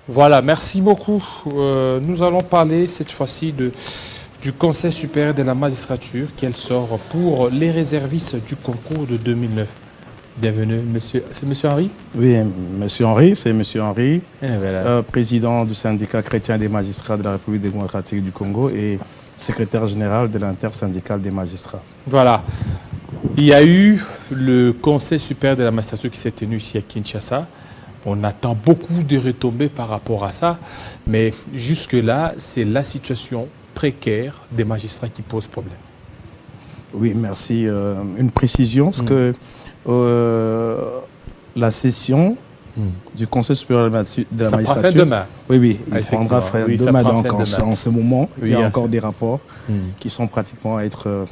Voilà, merci beaucoup. Nous allons parler cette fois-ci du Conseil supérieur de la magistrature qui sort pour les réservistes du concours de 2009. Bienvenue, monsieur. C'est monsieur Henri? Oui, monsieur Henri, c'est monsieur Henri, Voilà. président du syndicat chrétien des magistrats de la République démocratique du Congo et secrétaire général de l'intersyndicale des magistrats. Voilà. Il y a eu le Conseil supérieur de la magistrature qui s'est tenu ici à Kinshasa. On attend beaucoup de retombées par rapport à ça, mais jusque-là, c'est la situation précaire des magistrats qui pose problème. Oui, merci. Une précision, parce que la session du Conseil supérieur de la magistrature... Ça prend fin demain. Oui, il prendra fin demain. Donc, en ce moment, oui, il y a encore des rapports qui sont pratiquement à être,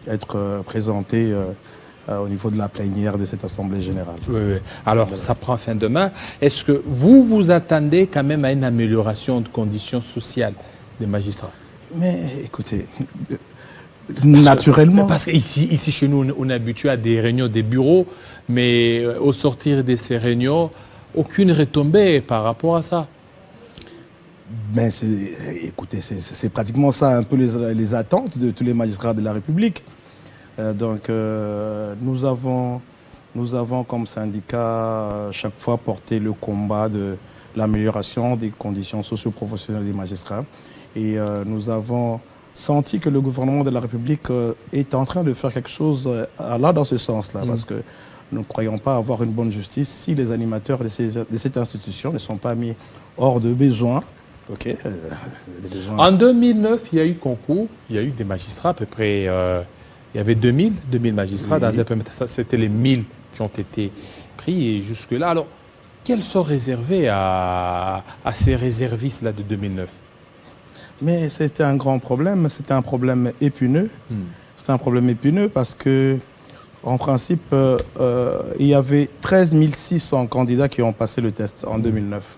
être présentés au niveau de la plénière de cette Assemblée générale. Oui. Alors, ça prend fin demain. Est-ce que vous attendez quand même à une amélioration de conditions sociales des magistrats? Mais écoutez, naturellement... Parce qu'ici, chez nous, on est habitué à des réunions des bureaux, mais au sortir de ces réunions, aucune retombée par rapport à ça. Mais écoutez, c'est pratiquement ça un peu les attentes de tous les magistrats de la République. Nous avons comme syndicat chaque fois porté le combat de l'amélioration des conditions socio-professionnelles des magistrats. Et nous avons senti que le gouvernement de la République est en train de faire quelque chose là dans ce sens-là. Parce que nous ne croyons pas avoir une bonne justice si les animateurs de cette institution ne sont pas mis hors de besoin. Okay. En 2009, il y a eu concours, il y a eu des magistrats à peu près... il y avait 2000 magistrats. Oui. Dans un premier temps, c'était les 1000 qui ont été pris et jusque-là. Alors, quels sont réservés à ces réservistes-là de 2009? Mais c'était un grand problème, c'était un problème épineux. C'était un problème épineux parce que, en principe, il y avait 13 600 candidats qui ont passé le test en 2009.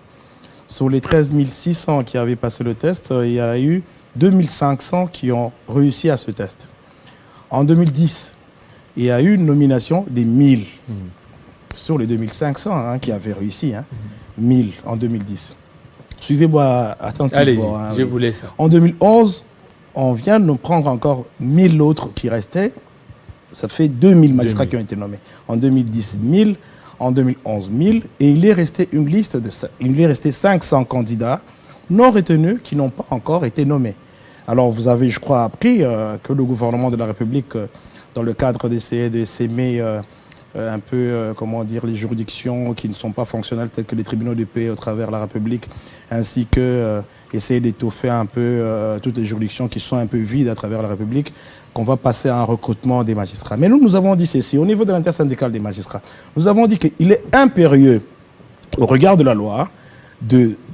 Sur les 13 600 qui avaient passé le test, il y a eu 2500 qui ont réussi à ce test. En 2010, il y a eu une nomination des 1000 sur les 2500 qui avaient réussi. 1000 en 2010. Suivez-moi attentivement. Allez-y, je vous laisse. En 2011, on vient de nous prendre encore 1000 autres qui restaient. Ça fait 2000 magistrats qui ont été nommés. En 2010, 1000. En 2011, 1000. Et il est resté une liste il est resté 500 candidats non retenus qui n'ont pas encore été nommés. Alors, vous avez, je crois, appris que le gouvernement de la République, dans le cadre d'essayer de s'aimer un peu, les juridictions qui ne sont pas fonctionnelles, telles que les tribunaux de paix au travers de la République, ainsi que essayer d'étoffer un peu toutes les juridictions qui sont un peu vides à travers la République, qu'on va passer à un recrutement des magistrats. Mais nous avons dit ceci, au niveau de l'intersyndicale des magistrats, nous avons dit qu'il est impérieux, au regard de la loi,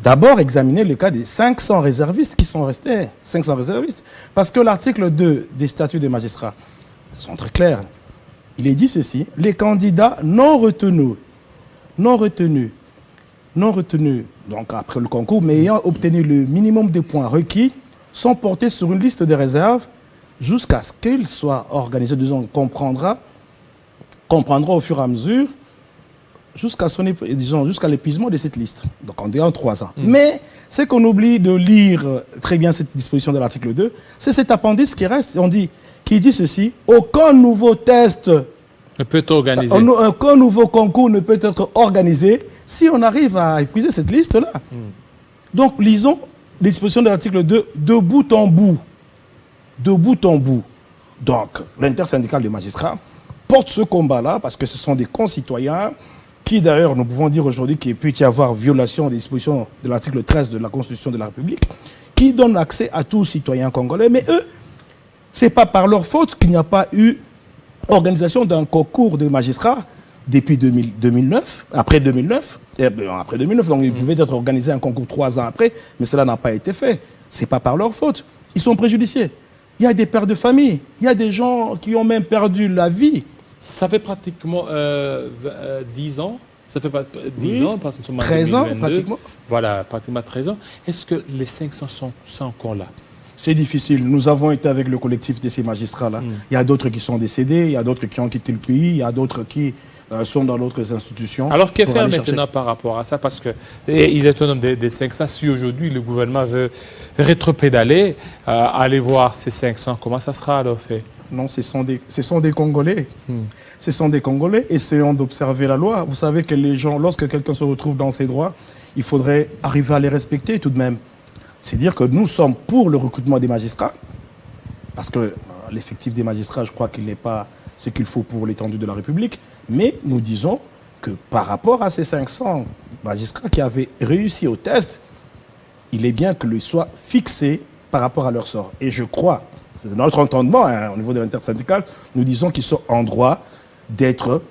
d'abord examiner le cas des 500 réservistes qui sont restés. 500 réservistes. Parce que l'article 2 des statuts des magistrats sont très clairs. Il est dit ceci, les candidats non retenus, donc après le concours, mais ayant obtenu le minimum de points requis, sont portés sur une liste de réserve jusqu'à ce qu'ils soient organisés. Disons, comprendra au fur et à mesure jusqu'à l'épuisement de cette liste. Donc, en 3 ans. Mais ce qu'on oublie de lire très bien cette disposition de l'article 2, c'est cet appendice qui reste, qui dit ceci, aucun nouveau test ne peut être organisé. Aucun nouveau concours ne peut être organisé si on arrive à épuiser cette liste-là. Donc, lisons les dispositions de l'article 2 de bout en bout. De bout en bout. Donc, l'intersyndicale des magistrats porte ce combat-là parce que ce sont des concitoyens qui d'ailleurs, nous pouvons dire aujourd'hui qu'il peut y avoir violation des dispositions de l'article 13 de la Constitution de la République, qui donne accès à tous citoyens congolais. Mais eux, ce n'est pas par leur faute qu'il n'y a pas eu organisation d'un concours de magistrats depuis 2009, après 2009. Donc il pouvait être organisé un concours 3 ans après, mais cela n'a pas été fait. Ce n'est pas par leur faute. Ils sont préjudiciés. Il y a des pères de famille, il y a des gens qui ont même perdu la vie. Ça fait pratiquement 10 ans. Ça fait pas 10 ans, parce que nous sommes en 13 ans, 2022. pratiquement. Voilà, pratiquement 13 ans. Est-ce que les 500 sont encore là? C'est difficile. Nous avons été avec le collectif de ces magistrats-là. Il y a d'autres qui sont décédés, il y a d'autres qui ont quitté le pays, il y a d'autres qui sont dans d'autres institutions. Alors, que faire maintenant par rapport à ça? Parce qu'ils est autonomes des 500. Si aujourd'hui, le gouvernement veut rétropédaler, aller voir ces 500, comment ça sera alors fait? Non, ce sont des Congolais. Ce sont des Congolais. Essayons d'observer la loi. Vous savez que les gens, lorsque quelqu'un se retrouve dans ses droits, il faudrait arriver à les respecter tout de même. C'est dire que nous sommes pour le recrutement des magistrats, parce que l'effectif des magistrats, je crois qu'il n'est pas ce qu'il faut pour l'étendue de la République, mais nous disons que par rapport à ces 500 magistrats qui avaient réussi au test, il est bien que le soit fixé par rapport à leur sort. Et je crois, c'est notre entendement au niveau de l'intersyndicale, nous disons qu'ils sont en droit d'être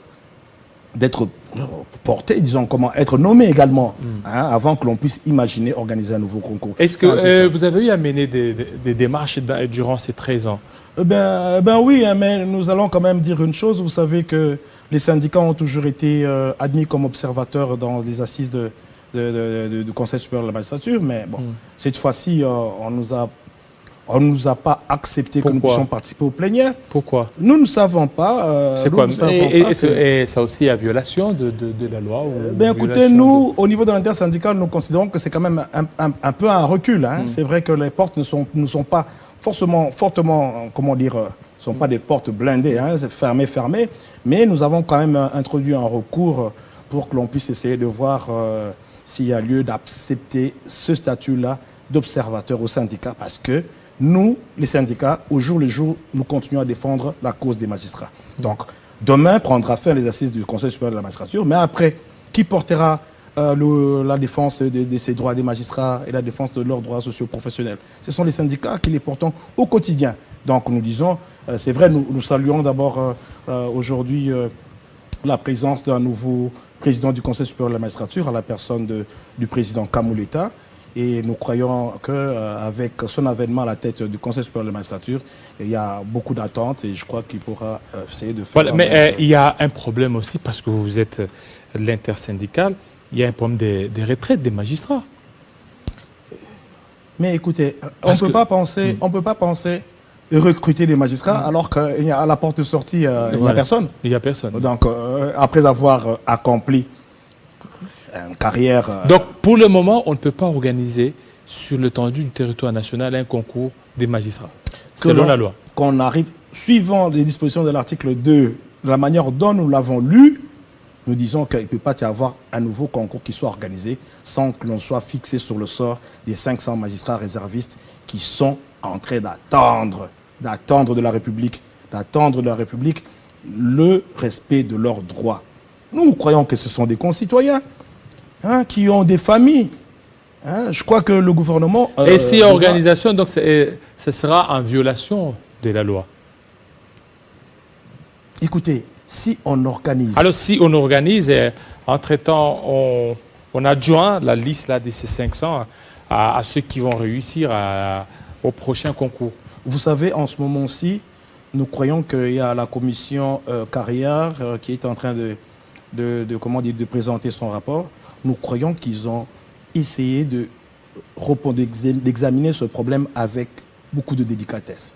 portés, disons comment, être nommés également, avant que l'on puisse imaginer organiser un nouveau concours. Est-ce que vous avez eu à mener des démarches durant ces 13 ans? Ben oui, mais nous allons quand même dire une chose. Vous savez que les syndicats ont toujours été admis comme observateurs dans les assises du Conseil supérieur de la magistrature, mais bon, cette fois-ci, on nous a pas accepté que nous puissions participer aux plénières. Pourquoi? Nous ne savons pas. C'est quoi? Et ça aussi à violation de la loi écoutez, nous, au niveau de l'intersyndicale, nous considérons que c'est quand même un peu un recul. C'est vrai que les portes ne sont pas fortement, comment dire, sont pas des portes blindées, c'est fermé, mais nous avons quand même introduit un recours pour que l'on puisse essayer de voir s'il y a lieu d'accepter ce statut-là d'observateur au syndicat, parce que nous, les syndicats, au jour le jour, nous continuons à défendre la cause des magistrats. Donc, demain prendra fin les assises du Conseil supérieur de la magistrature, mais après, qui portera la défense de ces droits des magistrats et la défense de leurs droits socio-professionnels? Ce sont les syndicats qui les portent au quotidien. Donc, nous disons, c'est vrai, nous saluons d'abord aujourd'hui la présence d'un nouveau président du Conseil supérieur de la magistrature, à la personne du président Kamouleta. Et nous croyons qu'avec son avènement à la tête du Conseil supérieur de la magistrature, il y a beaucoup d'attentes et je crois qu'il pourra essayer de faire... Voilà, mais il y a un problème aussi, parce que vous êtes l'intersyndicale, il y a un problème des retraites des magistrats. Mais écoutez, on ne peut pas penser recruter des magistrats alors qu'à la porte de sortie, il n'y a personne. Il n'y a personne. Donc, après avoir accompli une carrière... Donc, pour le moment, on ne peut pas organiser sur l'étendue du territoire national un concours des magistrats, selon la loi. Qu'on arrive, suivant les dispositions de l'article 2, de la manière dont nous l'avons lu, nous disons qu'il ne peut pas y avoir un nouveau concours qui soit organisé sans que l'on soit fixé sur le sort des 500 magistrats réservistes qui sont en train d'attendre de la République le respect de leurs droits. Nous croyons que ce sont des concitoyens qui ont des familles. Je crois que le gouvernement... Et si organisation, donc ce sera en violation de la loi? Écoutez, si on organise... Alors si on organise, entre-temps, on adjoint la liste là, de ces 500 à ceux qui vont réussir au prochain concours. Vous savez, en ce moment-ci, nous croyons qu'il y a la commission carrière qui est en train de présenter son rapport. Nous croyons qu'ils ont essayé d'examiner ce problème avec beaucoup de délicatesse.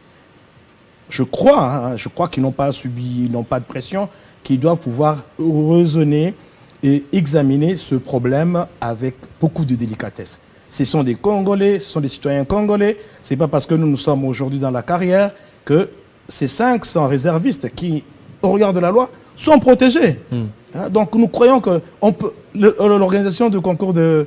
Je crois qu'ils n'ont pas subi, ils n'ont pas de pression, qu'ils doivent pouvoir raisonner et examiner ce problème avec beaucoup de délicatesse. Ce sont des Congolais, ce sont des citoyens congolais. Ce n'est pas parce que nous sommes aujourd'hui dans la carrière que ces 500 réservistes qui, au regard de la loi, sont protégés. Donc nous croyons que l'organisation du concours des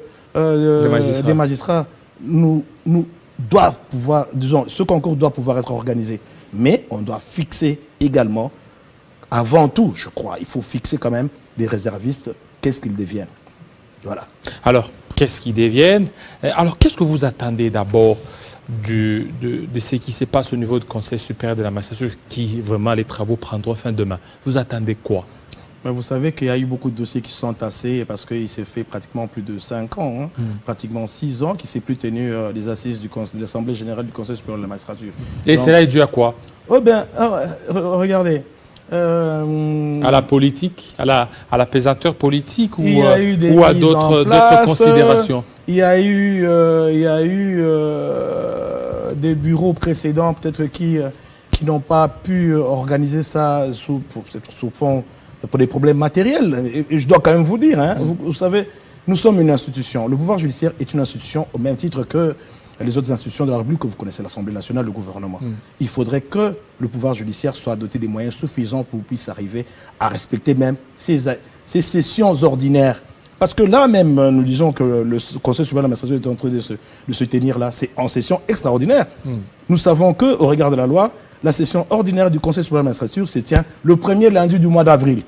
magistrats doit pouvoir, disons, ce concours doit pouvoir être organisé. Mais on doit fixer également, avant tout, je crois, il faut fixer quand même les réservistes, qu'est-ce qu'ils deviennent. Voilà. Alors, qu'est-ce qu'ils deviennent? Alors, qu'est-ce que vous attendez d'abord de ce qui se passe au niveau du Conseil supérieur de la magistrature, qui vraiment les travaux prendront fin demain? Vous attendez quoi? Mais vous savez qu'il y a eu beaucoup de dossiers qui se sont tassés parce qu'il s'est fait pratiquement plus de 5 ans, pratiquement 6 ans, qui ne s'est plus tenu les assises de l'Assemblée générale du Conseil supérieur de la magistrature. Et cela est dû à quoi? Regardez. À la politique, à la pesanteur politique ou à d'autres considérations? Il y a eu des bureaux précédents peut-être qui n'ont pas pu organiser ça sous fond pour des problèmes matériels. Et je dois quand même vous dire, hein, vous savez, nous sommes une institution. Le pouvoir judiciaire est une institution au même titre que les autres institutions de la République que vous connaissez, l'Assemblée nationale, le gouvernement. Il faudrait que le pouvoir judiciaire soit doté des moyens suffisants pour qu'il puisse arriver à respecter même ces sessions ordinaires. Parce que là même, nous disons que le Conseil supérieur de l'administration est en train de se tenir là, c'est en session extraordinaire. Nous savons qu'au regard de la loi, la session ordinaire du Conseil supérieur de l'administration se tient le premier lundi du mois d'avril.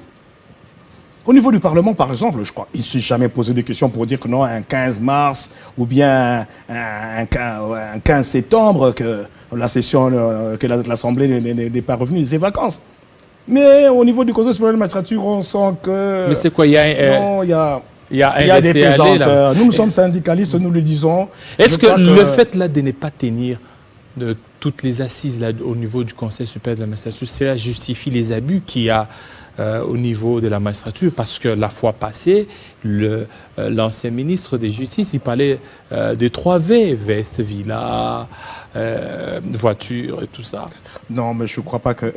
Au niveau du Parlement, par exemple, je crois, il ne s'est jamais posé des questions pour dire que non, un 15 mars ou bien un 15 septembre, que la session, que l'Assemblée n'est pas revenue de ses vacances. Mais au niveau du Conseil supérieur de l'administration, on sent que... Mais c'est quoi, il y a des pesanteurs. Nous sommes syndicalistes, nous le disons. Est-ce que le fait là de ne pas tenir de toutes les assises là, au niveau du Conseil supérieur de la magistrature, cela justifie les abus qu'il y a au niveau de la magistrature, parce que la fois passée, l'ancien ministre des Justices, il parlait des 3 V, veste, villa, voiture et tout ça. Non, mais je ne crois pas que...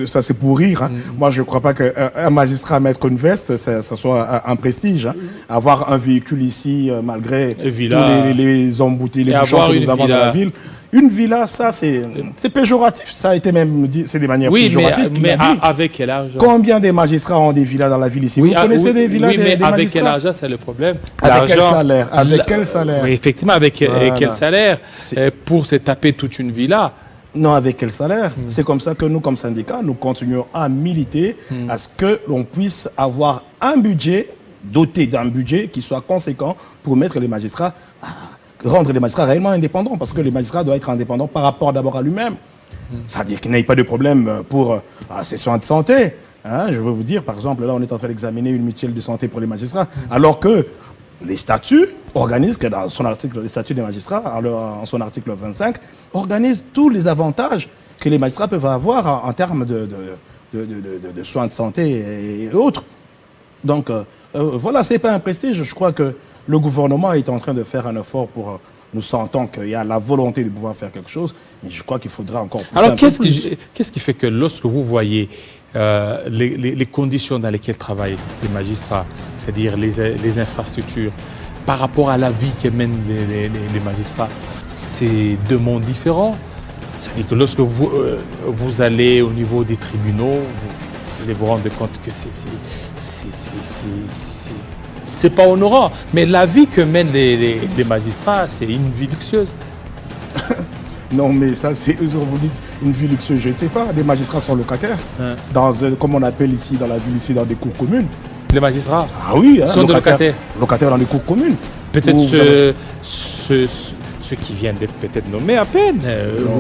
ça, c'est pour rire. Hein. Moi, je ne crois pas qu'un magistrat mettre une veste, ça soit un prestige. Hein. Avoir un véhicule ici, malgré tous les embouteillages, les bouchons que nous avons dans la ville. Une villa, ça, c'est péjoratif. Ça a été même dit, c'est des manières péjoratives. Oui, mais avec quel argent? Combien de magistrats ont des villas dans la ville ici? Vous connaissez des villas des magistrats? Avec quel argent, c'est le problème. Avec quel salaire? Avec quel salaire? Oui, effectivement, avec quel salaire pour se taper toute une villa? Non, avec quel salaire? C'est comme ça que nous, comme syndicat, nous continuons à militer à ce que l'on puisse avoir un budget, doté d'un budget qui soit conséquent pour mettre les magistrats... rendre les magistrats réellement indépendants, parce que les magistrats doivent être indépendants par rapport d'abord à lui-même. C'est-à-dire qu'il n'y ait pas de problème pour ses soins de santé. Hein, je veux vous dire, par exemple, là, on est en train d'examiner une mutuelle de santé pour les magistrats, alors que les statuts organisent, que dans son article, les statuts des magistrats, en son article 25, organisent tous les avantages que les magistrats peuvent avoir en termes de soins de santé et autres. Donc, voilà, ce n'est pas un prestige. Je crois que le gouvernement est en train de faire un effort pour... Nous sentons qu'il y a la volonté de pouvoir faire quelque chose, mais je crois qu'il faudra encore plus. Alors, qu'est-ce qui fait que lorsque vous voyez les conditions dans lesquelles travaillent les magistrats, c'est-à-dire les infrastructures, par rapport à la vie que mènent les magistrats, c'est 2 mondes différents? C'est-à-dire que lorsque vous allez au niveau des tribunaux, vous allez vous rendre compte que c'est pas honorant. Mais la vie que mènent les magistrats, c'est une vie luxueuse. Non, mais ça, c'est vous dites une vie luxueuse, je ne sais pas. Les magistrats sont locataires, comme on appelle ici dans la ville, ici dans des cours communes. Les magistrats sont locataires. Locataires dans les cours communes. Peut-être ceux qui viennent d'être peut-être nommés à peine,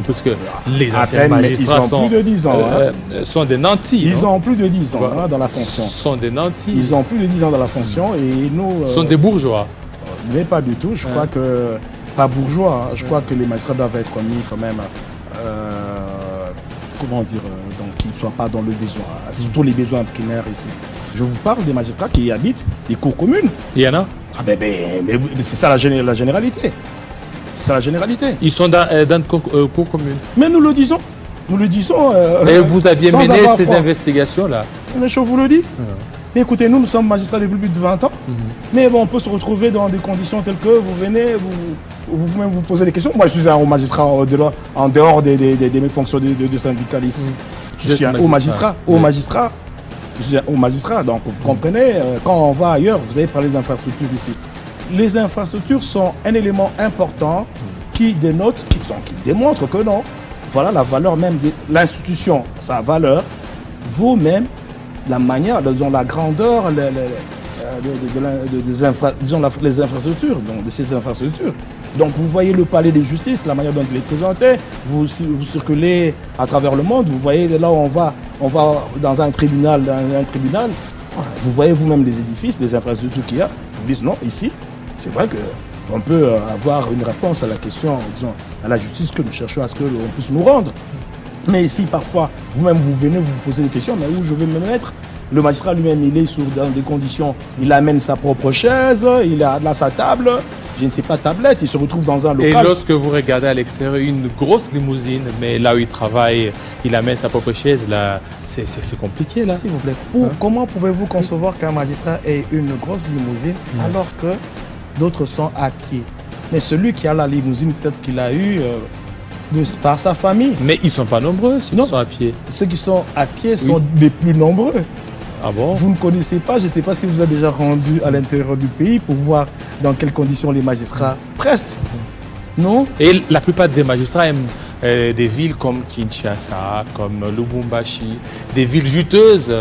parce que les anciens magistrats ils ont plus de 10 ans, sont des nantis. Ils ont plus de 10 ans dans la fonction. Sont des nantis. Ils ont plus de 10 ans dans la fonction et nous... sont des bourgeois. Mais pas du tout. Je crois que... Pas bourgeois. Je crois que les magistrats doivent être mis quand même... comment dire donc qu'ils ne soient pas dans le besoin. Surtout les besoins primaires ici. Je vous parle des magistrats qui habitent les cours communes. Il y en a? C'est ça la généralité. C'est la généralité. Ils sont dans une cour commune. Mais nous le disons. Nous le disons. Et vous aviez mené ces investigations-là? Mais je vous le dis. Mais écoutez, nous sommes magistrats depuis plus de 20 ans. Mais bon, on peut se retrouver dans des conditions telles que vous venez, vous-même vous posez des questions. Moi, je suis un haut magistrat en dehors des fonctions de syndicaliste. Je suis un haut magistrat. Je suis un haut magistrat. Donc, vous comprenez, quand on va ailleurs, vous avez parlé d'infrastructures ici. Les infrastructures sont un élément important qui dénote, qui démontre que non, voilà la valeur même de l'institution, sa valeur, vaut même la manière, disons la grandeur les infrastructures, donc de ces infrastructures. Donc vous voyez le palais de justice, la manière dont il est présenté, vous circulez à travers le monde, vous voyez là où on va dans un tribunal, vous voyez vous-même les édifices, les infrastructures qu'il y a, vous dites non, ici, c'est vrai qu'on peut avoir une réponse à la question, disons, à la justice que nous cherchons à ce qu'on puisse nous rendre. Mais ici, parfois, vous-même, vous venez vous poser des questions, mais où je vais me mettre? Le magistrat lui-même, il est dans des conditions, il amène sa propre chaise, il a là sa table, je ne sais pas, tablette, il se retrouve dans un local. Et lorsque vous regardez à l'extérieur, une grosse limousine, mais là où il travaille, il amène sa propre chaise, là, c'est compliqué, là. S'il vous plaît, comment pouvez-vous concevoir qu'un magistrat ait une grosse limousine alors que d'autres sont à pied? Mais celui qui a la limousine, peut-être qu'il a eu par sa famille. Mais ils ne sont pas nombreux, ceux qui sont à pied. Ceux qui sont à pied sont les plus nombreux. Ah bon? Vous ne connaissez pas, je ne sais pas si vous êtes déjà rendu à l'intérieur du pays pour voir dans quelles conditions les magistrats prestent. Non? Et la plupart des magistrats aiment des villes comme Kinshasa, comme Lubumbashi, des villes juteuses,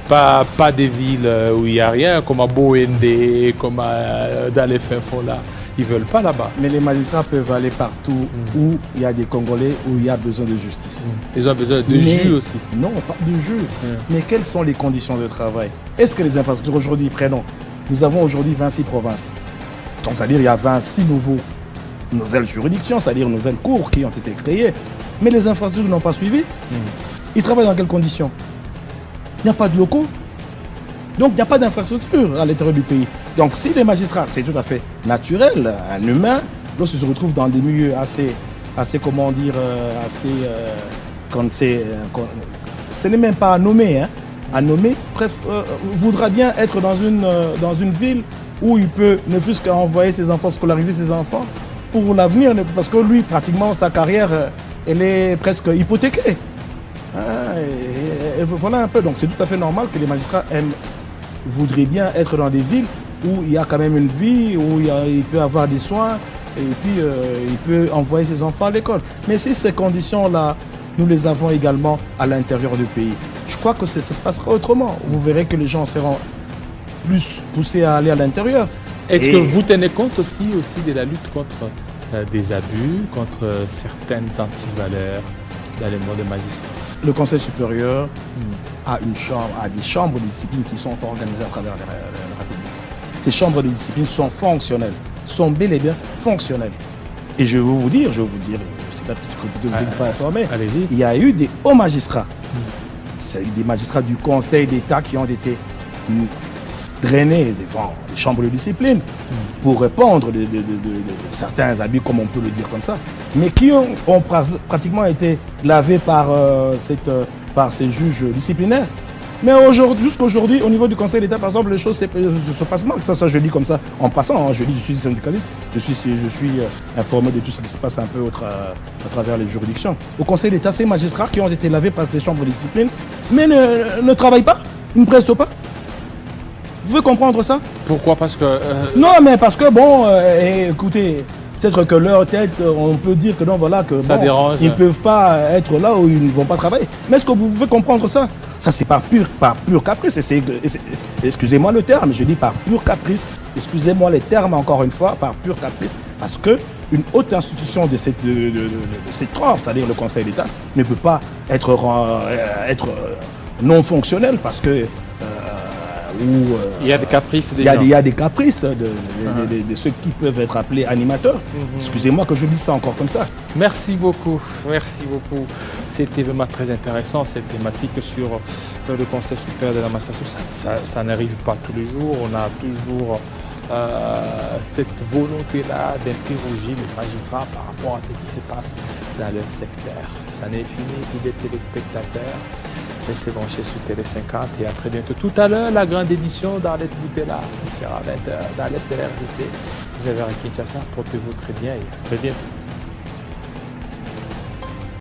pas des villes où il n'y a rien, comme à Boende, comme dans les fins fonds là. Ils ne veulent pas là-bas. Mais les magistrats peuvent aller partout où il y a des Congolais, où il y a besoin de justice. Ils ont besoin de jus aussi. Non, pas de jus. Mais quelles sont les conditions de travail? Est-ce que les infrastructures aujourd'hui, prenons, nous avons aujourd'hui 26 provinces. Donc, c'est-à-dire il y a 26 nouvelles juridictions, c'est-à-dire nouvelles cours qui ont été créées. Mais les infrastructures n'ont pas suivi. Ils travaillent dans quelles conditions? Il n'y a pas de locaux. Donc, il n'y a pas d'infrastructure à l'intérieur du pays. Donc, si les magistrats, c'est tout à fait naturel, un humain, lorsqu'il se retrouve dans des milieux assez comment dire, ce n'est même pas à nommer, hein, à nommer, bref, voudra bien être dans une ville où il peut ne plus qu'envoyer ses enfants, scolariser ses enfants pour l'avenir, parce que lui, pratiquement, sa carrière, elle est presque hypothéquée. Et voilà un peu. Donc, c'est tout à fait normal que les magistrats voudraient bien être dans des villes où il y a quand même une vie, où il peut avoir des soins, et puis il peut envoyer ses enfants à l'école. Mais si ces conditions-là, nous les avons également à l'intérieur du pays, je crois que ça se passera autrement. Vous verrez que les gens seront plus poussés à aller à l'intérieur. Est-ce que vous tenez compte aussi de la lutte contre des abus, contre certaines antivaleurs dans le monde des magistrats? Le Conseil supérieur a des chambres de discipline qui sont organisées à travers la République. Ces chambres de discipline sont fonctionnelles, sont bel et bien fonctionnelles. Et je vais vous dire, je ne sais pas que vous n'êtes pas informé, il y a eu des hauts magistrats, des magistrats du Conseil d'État qui ont été drainés devant les chambres de discipline pour répondre de certains abus, comme on peut le dire comme ça, mais qui ont pratiquement été lavés par ces juges disciplinaires. Mais jusqu'aujourd'hui, au niveau du Conseil d'État, par exemple, les choses se passent mal. Ça, je dis comme ça, en passant, je suis syndicaliste, je suis informé de tout ce qui se passe un peu à travers les juridictions. Au Conseil d'État, ces magistrats qui ont été lavés par ces chambres de discipline, mais ne travaillent pas, ne prestent pas. Vous pouvez comprendre ça? Pourquoi? Parce que... Non, mais parce que, écoutez, peut-être que leur tête, on peut dire que non, voilà, que ça dérange. Ils ne peuvent pas être là où ils ne vont pas travailler. Mais est-ce que vous pouvez comprendre ça? Ça, c'est par pur caprice. Excusez-moi le terme, je dis par pur caprice. Excusez-moi les termes, encore une fois, par pur caprice. Parce qu'une haute institution de cette ordre, c'est-à-dire le Conseil d'État, ne peut pas être non fonctionnel parce que... il y a des caprices des il y a des caprices de ceux qui peuvent être appelés animateurs. Excusez-moi que je dise ça encore comme ça. Merci beaucoup. C'était vraiment très intéressant, cette thématique sur le Conseil supérieur de la magistrature. Ça n'arrive pas tous les jours. On a toujours cette volonté-là d'interroger les magistrats par rapport à ce qui se passe dans leur secteur. Ça n'est fini, fidèles téléspectateurs. Restez branchés sur Télé 50 et à très bientôt. Tout à l'heure, la grande édition d'Arlette Boutella qui sera à 20h dans l'Est de la RDC, 19h à Kinshasa. Portez-vous très bien et à très bientôt.